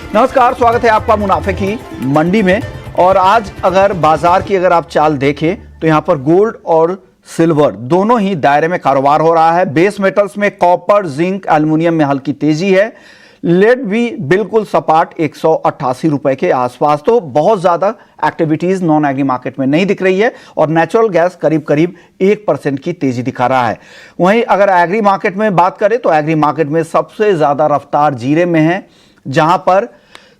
नमस्कार, स्वागत है आपका मुनाफे की मंडी में। और आज अगर बाजार की आप चाल देखें तो यहां पर गोल्ड और सिल्वर दोनों ही दायरे में कारोबार हो रहा है। बेस मेटल्स में कॉपर, जिंक, एल्युमिनियम में हल्की तेजी है। लेड भी बिल्कुल सपाट 188 रुपए के आसपास। तो बहुत ज्यादा एक्टिविटीज नॉन एग्री मार्केट में नहीं दिख रही है और नेचुरल गैस करीब करीब 1% की तेजी दिखा रहा है। वहीं अगर एग्री मार्केट में बात करें तो एग्री मार्केट में सबसे ज्यादा रफ्तार जीरे में है, जहां पर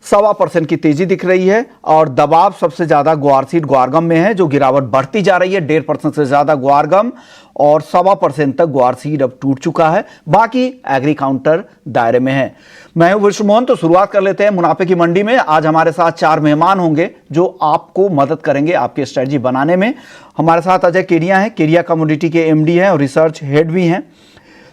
1.25% की तेजी दिख रही है और दबाव सबसे ज्यादा ग्वारसीड ग्वारगम में है, जो गिरावट बढ़ती जा रही है। 1.5% से ज्यादा ग्वारगम और 1.25% तक ग्वारसीड अब टूट चुका है। बाकी एग्री काउंटर दायरे में है। मैं हूं विष्णु मोहन। तो शुरुआत कर लेते हैं मुनाफे की मंडी में। आज हमारे साथ 4 मेहमान होंगे जो आपको मदद करेंगे आपकी स्ट्रेटजी बनाने में। हमारे साथ अजय केडिया हैं, केडिया कमोडिटी के एमडी हैं और रिसर्च हेड भी हैं।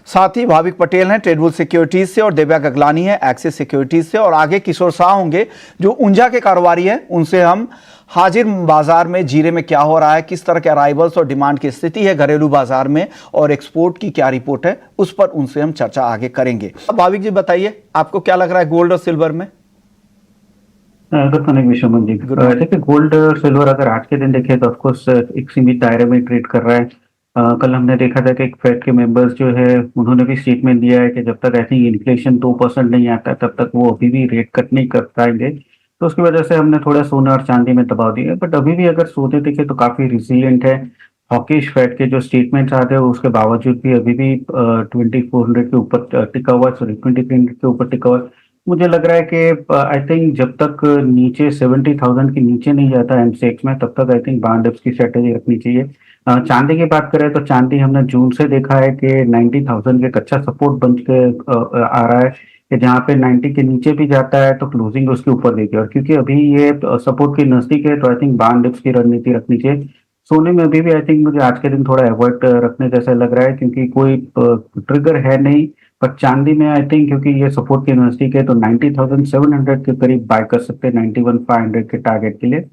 साथ ही भाविक पटेल हैं ट्रेडबुल सिक्योरिटीज से और दिव्या गगलानी है एक्सिस सिक्योरिटीज से। और आगे किशोर शाह होंगे जो ऊंझा के कारोबारी हैं। उनसे हम हाजिर बाजार में जीरे में क्या हो रहा है, किस तरह के अराइवल्स और डिमांड की स्थिति है घरेलू बाजार में और एक्सपोर्ट की क्या रिपोर्ट है, उस पर उनसे हम चर्चा आगे करेंगे। अब भाविक जी बताइए, आपको क्या लग रहा है गोल्ड और सिल्वर में? गुड मॉर्निंग विश्वमन जी। देखिए, गोल्ड और सिल्वर अगर आज के दिन देखें तो ऑफकोर्स एक सीमित दायरे में ट्रेड कर रहा है। कल हमने देखा था कि एक फेड के मेंबर्स जो है उन्होंने भी स्टेटमेंट दिया है कि जब तक आई थिंक इन्फ्लेशन 2% नहीं आता तब तक वो अभी भी रेट कट नहीं कर पाएंगे। तो उसकी वजह से हमने थोड़ा सोना और चांदी में दबाव दिया है, बट अभी भी अगर सोने देखे तो काफी रिसिलियंट है। हॉकिश फेड के जो स्टेटमेंट्स आते हैं उसके बावजूद भी अभी भी 2400 के ऊपर टिका हुआ, सॉरी 2300 के ऊपर टिका हुआ। मुझे लग रहा है कि आई थिंक जब तक नीचे 70,000 के नीचे नहीं जाता एमसीएक्स में तब तक आई थिंक बार डिप्स की स्ट्रेटेजी रखनी चाहिए। चांदी की बात करें तो चांदी हमने जून से देखा है कि 90,000 के अच्छा सपोर्ट बन के आ रहा है कि जहाँ पे 90 के नीचे भी जाता है तो क्लोजिंग उसके ऊपर देखिए। और क्योंकि अभी ये सपोर्ट के नजदीक है तो आई थिंक बार डिप्स की रणनीति रखनी चाहिए। सोने में अभी भी आई थिंक मुझे आज के दिन थोड़ा अवॉइड रखने जैसा लग रहा है क्योंकि कोई ट्रिगर है नहीं। पर चांदी में आई थिंक क्योंकि ये सपोर्ट के नजदीक है तो 90,700 के करीब बाय कर सकते हैं 91,500 के टारगेट के लिए।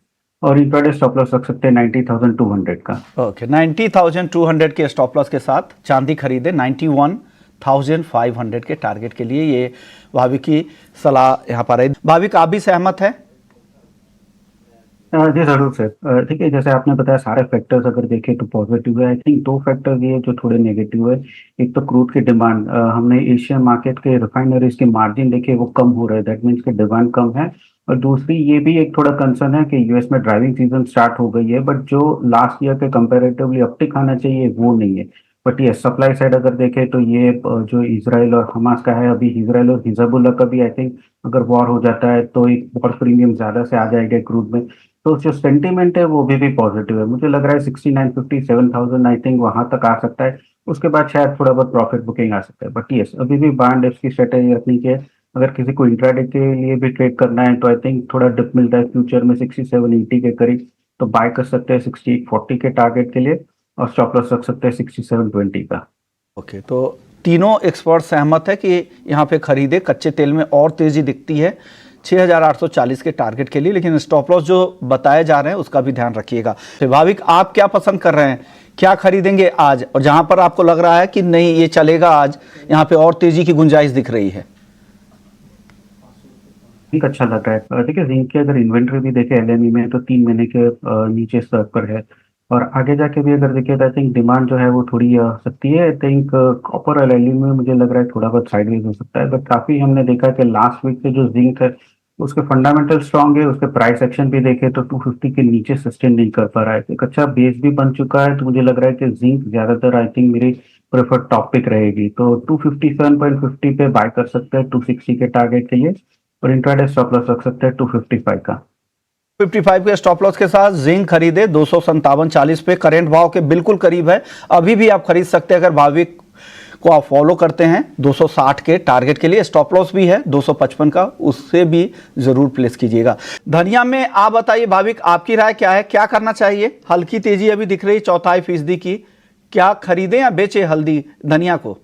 और इंट्राडे स्टॉप लॉस रख सकते हैं 90,200 का। ओके, 90,200 के स्टॉप लॉस के साथ चांदी खरीदे 91,500 के टारगेट के लिए। ये भाविक की सलाह यहाँ पर है। भाविक, आप भी सहमत है? जी जरूर सर। ठीक है, जैसे आपने बताया सारे फैक्टर्स अगर देखें तो पॉजिटिव है। आई थिंक 2 फैक्टर्स ये जो थोड़े नेगेटिव है। एक तो क्रूड की डिमांड, हमने एशियन मार्केट के रिफाइनरीज के मार्जिन देखे वो कम हो रहे हैं, दैट मीन्स कि डिमांड कम है। और दूसरी ये भी एक थोड़ा कंसर्न है कि यूएस में ड्राइविंग सीजन स्टार्ट हो गई है, बट जो लास्ट ईयर के कंपेरेटिवली अपटिक आना चाहिए वो नहीं है। बट ये सप्लाई साइड अगर देखें तो ये जो इजराइल और हमास का है, अभी इजराइल और हिजबुल्लाह का भी आई थिंक अगर वॉर हो जाता है तो एक वॉर प्रीमियम ज्यादा से आ जाएगा क्रूड में। तो जो सेंटीमेंट है वो भी पॉजिटिव है। मुझे लग रहा है 6950 आई थिंक वहां तक आ सकता है। उसके बाद शायद थोड़ा बहुत प्रॉफिट बुकिंग आ सकता है। बट यस, अभी भी बार डिप्स की स्ट्रेटेजी रखनी चाहिए। अगर किसी को इंट्राडे के लिए भी ट्रेड करना है तो आई थिंक थोड़ा डिप मिलता है फ्यूचर में 6780 के करीब, तो बाय कर सकते हैं 6840 के टारगेट के लिए और स्टॉप लॉस रख सकते हैं 6720 का। ओके, तो तीनों एक्सपर्ट सहमत है कि यहाँ पे खरीदे। कच्चे तेल में और तेजी दिखती है 6,840 के टारगेट के लिए, लेकिन स्टॉप लॉस जो बताए जा रहे हैं उसका भी ध्यान रखिएगा। भाविक, आप क्या पसंद कर रहे हैं, क्या खरीदेंगे आज? और जहां पर आपको लग रहा है कि नहीं ये चलेगा आज, यहाँ पे और तेजी की गुंजाइश दिख रही है? अच्छा लग रहा है। देखिए, जिंक की अगर इन्वेंट्री भी देखे एलएमई में तो 3 महीने के नीचे स्तर पर है। और आगे जाके भी अगर देखिए तो आई थिंक डिमांड जो है वो थोड़ी आ सकती है। आई थिंक कॉपर और एल्यूमिनियम में मुझे लग रहा है थोड़ा बहुत साइडवेज हो सकता है, बट काफी हमने देखा कि लास्ट वीक से जो जिंक है उसके फंडामेंटल स्ट्रांग है। उसके प्राइस एक्शन भी देखे तो 250 के नीचे सस्टेन नहीं कर पा रहा है। एक अच्छा बेस भी बन चुका है, तो मुझे लग रहा है कि जिंक ज्यादातर आई थिंक मेरी प्रेफर्ड टॉप पिक रहेगी। तो 257.50 पे बाय कर सकते हैं 260 के टारगेट के लिए और इंट्राडे स्टॉप लॉस रख सकते हैं 255 का। 55 के स्टॉप लॉस के साथ जिंक खरीदे 257.40 पे, करंट भाव के बिल्कुल करीब है। अभी भी आप खरीद सकते हैं अगर भाविक को आप फॉलो करते हैं 260 के टारगेट के लिए। स्टॉप लॉस भी है 255 का, उससे भी जरूर प्लेस कीजिएगा। धनिया में आप बताइए भाविक, आपकी राय क्या है, क्या करना चाहिए? हल्की तेजी अभी दिख रही 0.25% की, क्या खरीदें या बेचे हल्दी धनिया को?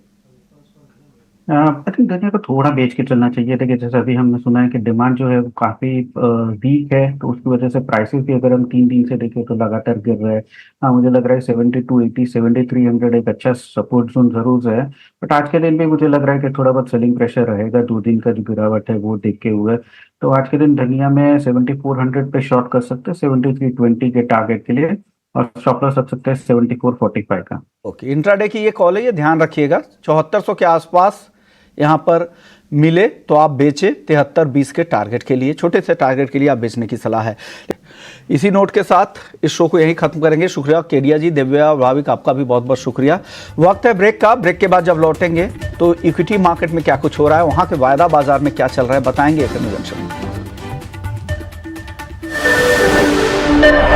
आई थिंक धनिया को थोड़ा बेच के चलना चाहिए। देखिए जैसे अभी हमने सुना है कि डिमांड जो है वो काफ़ी वीक है, तो उसकी वजह से प्राइसेस भी अगर हम 3 दिन से देखें तो लगातार गिर रहे हैं। हाँ, मुझे लग रहा है 7280, 7300 एक अच्छा सपोर्ट ज़ोन ज़रूर है। बट आज के दिन भी मुझे लग रहा है कि थोड़ा बहुत सेलिंग प्रेशर रहेगा, 2 दिन का जो गिरावट है वो देखते हुए। तो आज के दिन धनिया में 7400 पे शॉर्ट कर सकते हैं, 7320 के टारगेट के लिए, और स्टॉप लॉस रख सकते हैं 7445 का। ओके, इंट्राडे की ये कॉल है, ये ध्यान रखिएगा 7400 के आसपास यहां पर मिले तो आप बेचें, 7320 के टारगेट के लिए, छोटे से टारगेट के लिए आप बेचने की सलाह है। इसी नोट के साथ इस शो को यहीं खत्म करेंगे। शुक्रिया केडिया जी, दिव्या, भाविक, आपका भी बहुत बहुत शुक्रिया। वक्त है ब्रेक का। ब्रेक के बाद जब लौटेंगे तो इक्विटी मार्केट में क्या कुछ हो रहा है, वहां के वायदा बाजार में क्या चल रहा है, बताएंगे एफएम जंक्शन में।